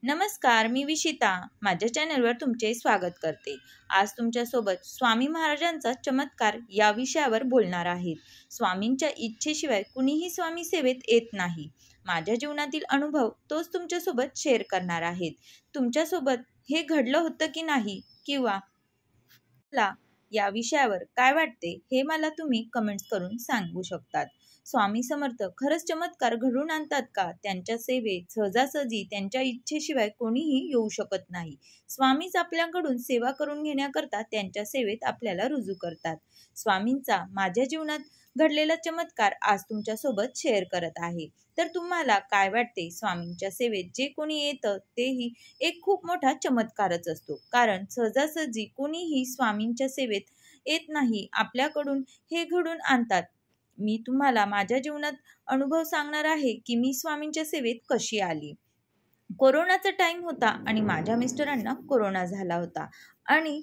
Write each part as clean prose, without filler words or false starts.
नमस्कार, मी विशिता माझ्या चॅनलवर तुमचे स्वागत करते। आज तुमच्यासोबत स्वामी महाराजांचा चमत्कार या विषयावर बोलणार आहे। स्वामींच्या इच्छेशिवाय कुणीही स्वामी सेवेत येत नाही। माझ्या जीवनातील अनुभव तोच तुमच्यासोबत शेअर करणार आहे। तुमच्यासोबत हे घडलं होतं की नाही, किंवा मला या विषयावर काय वाटते हे मला तुम्ही कमेंट्स करून सांगू शकतात। स्वामी समर्थ खरंच चमत्कार घडवून आणतात का? त्यांच्या सेवेत सहजासहजी त्यांच्या इच्छेशिवाय कोणीही येऊ शकत नाही। स्वामीच आपल्याकडून सेवा करून घेण्याकरता त्यांच्या सेवेत आपल्याला रुजू करतात। स्वामींचा माझ्या जीवनात घडलेला चमत्कार आज तुमच्यासोबत शेअर करत आहे। तर तुम्हाला काय वाटते? स्वामींच्या सेवेत जे कोणी येतं तेही एक खूप मोठा चमत्कारच असतो, कारण सहजासहजी कोणीही स्वामींच्या सेवेत येत नाही, आपल्याकडून हे घडून आणतात। मी तुम्हाला माझ्या जीवनात अनुभव सांगणार आहे की मी स्वामींच्या सेवेत कशी आली। कोरोनाचा टाइम होता आणि माझ्या मिस्टरांना कोरोना झाला होता आणि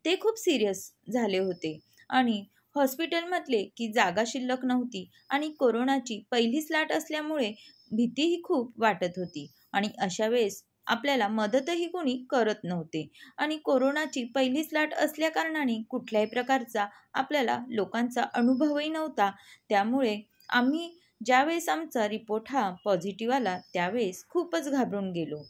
ते खूप सिरियस झाले होते आणि हॉस्पिटलमधले की जागा शिल्लक नव्हती आणि कोरोनाची पहिलीच लाट असल्यामुळे भीतीही खूप वाटत होती आणि अशा वेळेस आपल्याला मदतही कोणी करत नव्हते आणि कोरोनाची पहिलीच लाट असल्या कारणाने कुठल्याही प्रकारचा आपल्याला लोकांचा अनुभवही नव्हता। त्यामुळे आम्ही ज्यावेळेस आमचा रिपोर्ट हा पॉझिटिव्ह आला त्यावेळेस खूपच घाबरून गेलो।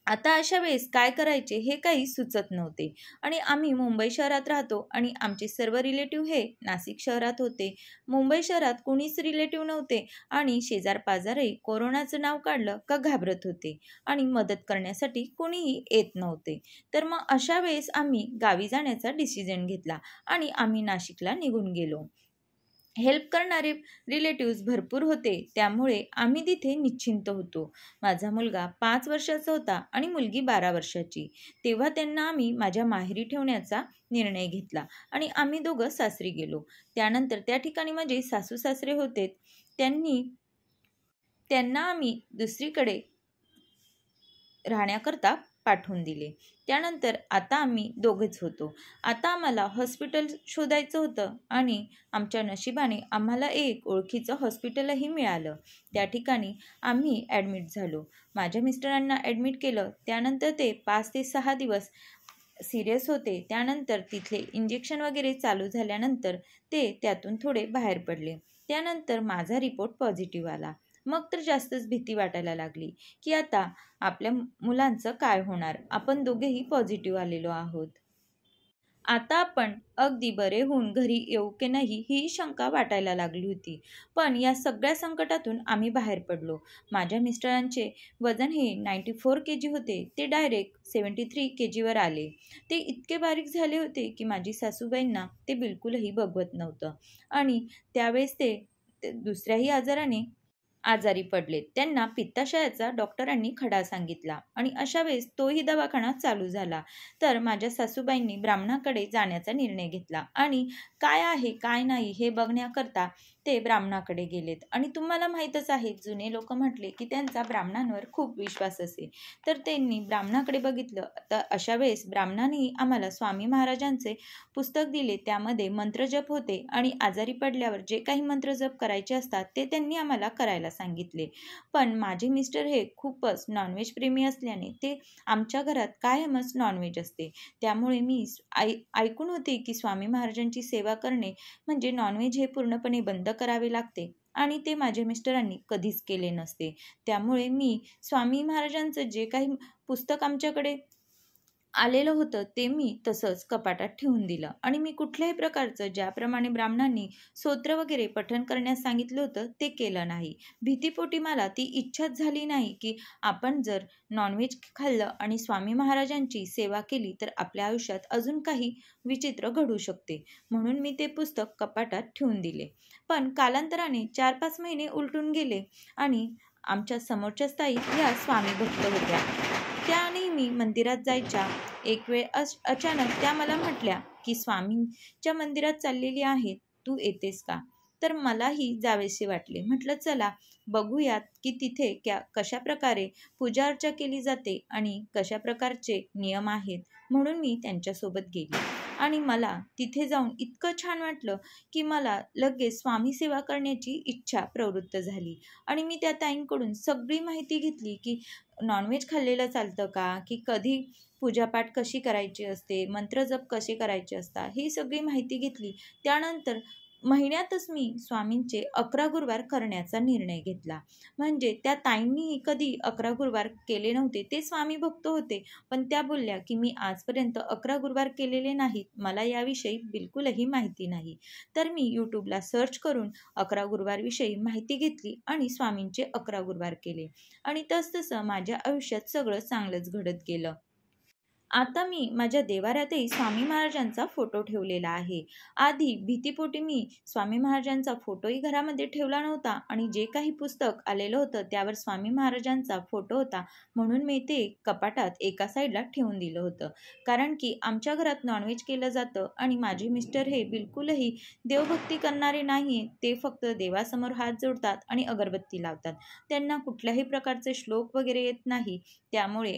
आता अशा वेळेस काय करायचे हे काही सुचत नव्हते आणि आम्ही मुंबई शहरात राहतो आणि आमचे सर्व रिलेटिव्ह हे नाशिक शहरात होते। मुंबई शहरात कोणीच रिलेटिव्ह नव्हते आणि शेजार पाजारही कोरोनाचं नाव काढलं का घाबरत होते आणि मदत करण्यासाठी कोणीही येत नव्हते। तर मग अशा वेळेस आम्ही गावी जाण्याचा डिसिजन घेतला आणि आम्ही नाशिकला निघून गेलो। हेल्प करणारे रिलेटिव्स भरपूर होते, त्यामुळे आम्ही तिथे निश्चिंत होतो। माझा मुलगा 5 वर्षाचा होता आणि मुलगी 12 वर्षाची। तेव्हा त्यांना आम्ही माझ्या माहेरी ठेवण्याचा निर्णय घेतला आणि आम्ही दोघं सासरी गेलो। त्यानंतर त्या ठिकाणी माझे सासू सासरे होते, त्यांना आम्ही दुसरीकडे राहण्याकरता पाठवून दिले। त्यानंतर आता आम्ही दोघेच होतो। आता आम्हाला हॉस्पिटल शोधायचं होतं आणि आमच्या नशिबाने आम्हाला एक ओळखीचं हॉस्पिटलही मिळालं। त्या ठिकाणी आम्ही ॲडमिट झालो। माझ्या मिस्टरांना ॲडमिट केलं। त्यानंतर ते 5 ते 6 दिवस सिरियस होते। त्यानंतर तिथले इंजेक्शन वगैरे चालू झाल्यानंतर ते त्यातून थोडे बाहेर पडले। त्यानंतर माझा रिपोर्ट पॉझिटिव्ह आला। मग तर जास्तच भीती वाटायला लागली की आता आपल्या मुलांचं काय होणार। आपण दोघेही पॉझिटिव्ह आलेलो आहोत। आता आपण अगदी बरे होऊन घरी येऊ की नाही ही शंका वाटायला लागली होती। पण या सगळ्या संकटातून आम्ही बाहेर पडलो। माझ्या मिस्टरांचे वजन हे 94 kg होते, ते डायरेक्ट 73 kg वर आले। ते इतके बारीक झाले होते की माझी सासूबाईंना ते बिलकुलही बघवत नव्हतं आणि त्यावेळेस ते दुसऱ्याही आजारी पडले। त्यांना पित्ताशयाचा डॉक्टरांनी खडा सांगितला आणि अशा वेळेस तोही दवाखाना चालू झाला। तर माझ्या सासूबाईंनी ब्राह्मणाकडे जाण्याचा निर्णय घेतला आणि काय आहे काय नाही हे बघण्याकरता ते ब्राह्मणाकडे गेलेत। आणि तुम्हाला माहीतच आहे, जुने लोक म्हटले की त्यांचा ब्राह्मणांवर खूप विश्वास असे। तर त्यांनी ब्राह्मणाकडे बघितलं। तर अशा वेळेस ब्राह्मणानेही आम्हाला स्वामी महाराजांचे पुस्तक दिले, त्यामध्ये मंत्रजप होते आणि आजारी पडल्यावर जे काही मंत्रजप करायचे असतात ते त्यांनी आम्हाला करायला सांगितले। पण माझे मिस्टर हे खूपच नॉनव्हेज प्रेमी असल्याने ते आमच्या घरात कायमच नॉनव्हेज असते। त्यामुळे मी ऐकून होते की स्वामी महाराजांची सेवा करणे म्हणजे नॉनव्हेज हे पूर्णपणे बंद करावे लागते आणि ते माझ्या मिस्टरांनी कधीच केले नसते। त्यामुळे मी स्वामी महाराजांचं जे काही पुस्तक आमच्याकडे आलेलं होतं ते मी तसंच कपाटात ठेवून दिलं आणि मी कुठल्याही प्रकारचं ज्याप्रमाणे ब्राह्मणांनी स्तोत्र वगैरे पठण करण्यास सांगितलं होतं ते केलं नाही। भीतीपोटी मला ती इच्छाच झाली नाही की आपण जर नॉनव्हेज खाल्लं आणि स्वामी महाराजांची सेवा केली तर आपल्या आयुष्यात अजून काही विचित्र घडू शकते, म्हणून मी ते पुस्तक कपाटात ठेवून दिले। पण कालांतराने 4-5 महिने उलटून गेले आणि आमच्या समोरच्याच ताई ह्या स्वामी भक्त होत्या। त्या नेहमी मंदिरात जायच्या। एक वेळ अचानक त्या मला म्हटल्या की स्वामींच्या मंदिरात चाललेली आहे, तू येतेस का? तर मलाही जावेसे वाटले। म्हटलं चला बघूयात की तिथे कशा प्रकारे पूजा अर्चा केली जाते आणि कशा प्रकारचे नियम आहेत, म्हणून मी त्यांच्यासोबत गेली। आणि मला तिथे जाऊन इतकं छान वाटलं की मला लगेच स्वामी सेवा करण्याची इच्छा प्रवृत्त झाली. आणि मी त्या ताईंकडून सगळी माहिती घेतली की नॉनव्हेज खाल्लेलं चालतं का, की कधी पूजापाठ कशी करायची असते, मंत्रजप कसे करायचे असतात, ही सगळी माहिती घेतली. त्यानंतर महिन्यातच मी स्वामींचे 11 गुरुवार करण्याचा निर्णय घेतला. म्हणजे त्या ताईंनीही कधी 11 गुरुवार केले नव्हते. ते स्वामी भक्त होते, पण त्या बोलल्या की मी आजपर्यंत 11 गुरुवार केलेले नाहीत, मला याविषयी बिलकुलही माहिती नाही. तर मी यूट्यूबला सर्च करून 11 गुरुवारविषयी माहिती घेतली आणि स्वामींचे 11 गुरुवार केले. आणि तसतसं माझ्या आयुष्यात सगळं चांगलंच घडत गेलं. आता मी माझ्या देवाऱ्यातही स्वामी महाराजांचा फोटो ठेवलेला आहे. आधी भीतीपोटी मी स्वामी महाराजांचा फोटोही घरामध्ये ठेवला नव्हता आणि जे काही पुस्तक आलेलं होतं त्यावर स्वामी महाराजांचा फोटो होता, म्हणून मी ते कपाटात एका साईडला ठेवून दिलं होतं. कारण की आमच्या घरात नॉनव्हेज केलं जातं आणि माझे मिस्टर हे बिलकुलही देवभक्ती करणारे नाही. ते फक्त देवासमोर हात जोडतात आणि अगरबत्ती लावतात. त्यांना कुठल्याही प्रकारचे श्लोक वगैरे येत नाही. त्यामुळे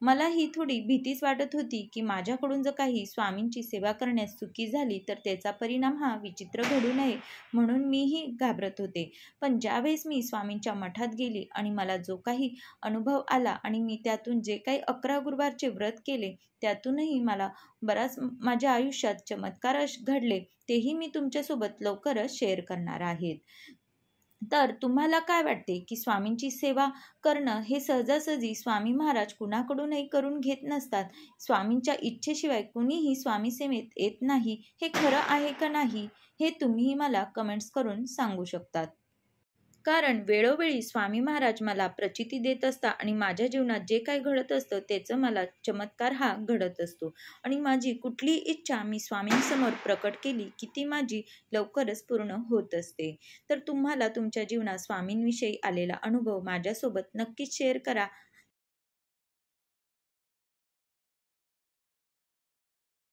मला ही थोडी भीतीच वाटत होती की माझ्याकडून जर काही स्वामींची सेवा करण्यास चुकी झाली तर त्याचा परिणाम हा विचित्र घडू नये, म्हणून मीही घाबरत होते. पण ज्यावेळेस मी स्वामींच्या मठात गेली आणि मला जो काही अनुभव आला आणि मी त्यातून जे काही 11 गुरुवारचे व्रत केले त्यातूनही मला बराच माझ्या आयुष्यात चमत्कार घडले, तेही मी तुमच्यासोबत लवकरच शेअर करणार आहे. तर तुम्हाला काय वाटते की स्वामींची सेवा करणं हे सहजासहजी स्वामी महाराज कुणाकडूनही करून घेत नसतात, स्वामींच्या इच्छेशिवाय कुणीही स्वामी सेवेत येत नाही, हे खरं आहे का नाही, हे तुम्हीही मला कमेंट्स करून सांगू शकतात. कारण वेळोवेळी स्वामी महाराज मला प्रचिती देत असतात आणि माझ्या जीवनात जे काही घडत असतं त्याचं मला चमत्कार हा घडत असतो. आणि माझी कुठलीही इच्छा मी स्वामींसमोर प्रकट केली की ती माझी लवकरच पूर्ण होत असते. तर तुम्हाला तुमच्या जीवनात स्वामींविषयी आलेला अनुभव माझ्यासोबत नक्कीच शेअर करा.